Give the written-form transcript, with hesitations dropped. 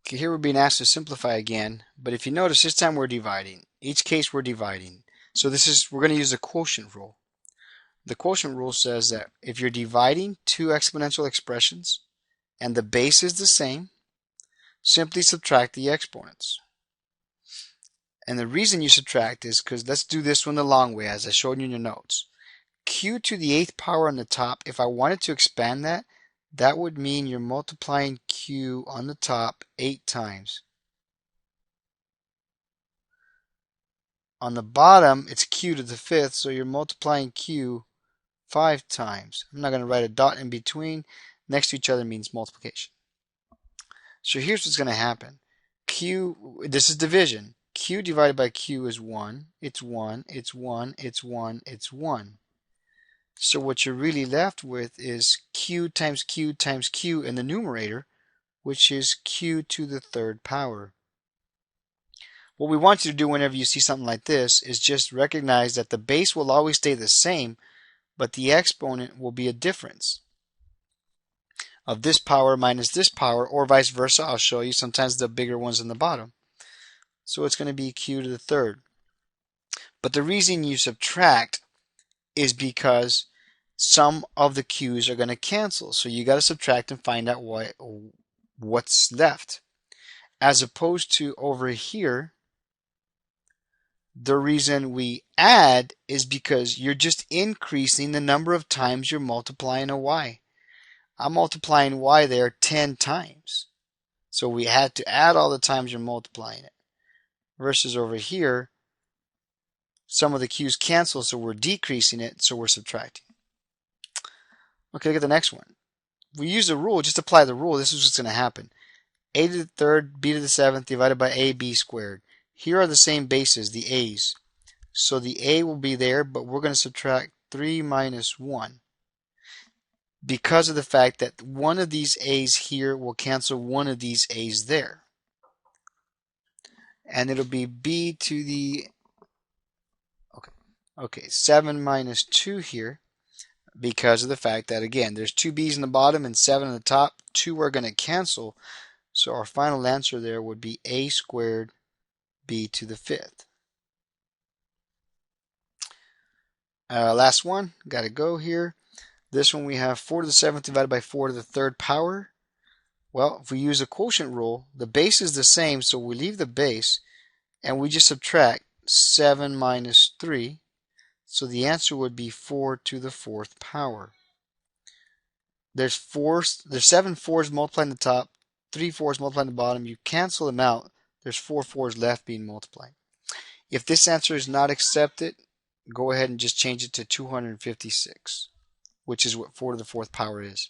Okay, here we're being asked to simplify again, but if you notice, this time we're dividing. Each case we're dividing. So we're going to use the quotient rule. The quotient rule says that if you're dividing two exponential expressions and the base is the same, simply subtract the exponents. And the reason you subtract is because let's do this one the long way, as I showed you in your notes. Q to the 8th power on the top, if I wanted to expand that, that would mean you're multiplying Q on the top 8 times. On the bottom, it's Q to the 5th, so you're multiplying Q 5 times. I'm not going to write a dot in between. Next to each other means multiplication. So here's what's going to happen. This is division. Q divided by Q is 1. It's 1, it's 1, it's 1, it's 1. So what you're really left with is Q times Q times Q in the numerator, which is Q to the 3rd power. What we want you to do whenever you see something like this is just recognize that the base will always stay the same, but the exponent will be a difference of this power minus this power, or vice versa. I'll show you. Sometimes the bigger one's in the bottom. So it's going to be Q to the 3rd. But the reason you subtract is because some of the Q's are going to cancel. So you got to subtract and find out what's left. As opposed to over here, the reason we add is because you're just increasing the number of times you're multiplying a y. I'm multiplying y there 10 times. So we had to add all the times you're multiplying it. Versus over here, some of the q's cancel, so we're decreasing it, so we're subtracting. Okay, look at the next one. We use the rule, just apply the rule. This is what's going to happen. A to the 3rd, b to the 7th divided by ab squared. Here are the same bases, the a's. So the a will be there, but we're going to subtract 3 minus 1. Because of the fact that one of these a's here will cancel one of these a's there. And it'll be b to the 7 minus 2 here, because of the fact that, again, there's 2 b's in the bottom and 7 on the top. 2 are going to cancel. So our final answer there would be a squared b to the 5th. Last one, got to go here. This one we have 4 to the 7th divided by 4 to the 3rd power. Well, if we use the quotient rule, the base is the same, so we leave the base and we just subtract 7 minus 3. So the answer would be 4 to the 4th power. There's 7 4's multiplying the top, 3 4's multiplying the bottom. You cancel them out. There's 4 4's left being multiplied. If this answer is not accepted, go ahead and just change it to 256, which is what 4 to the 4th power is.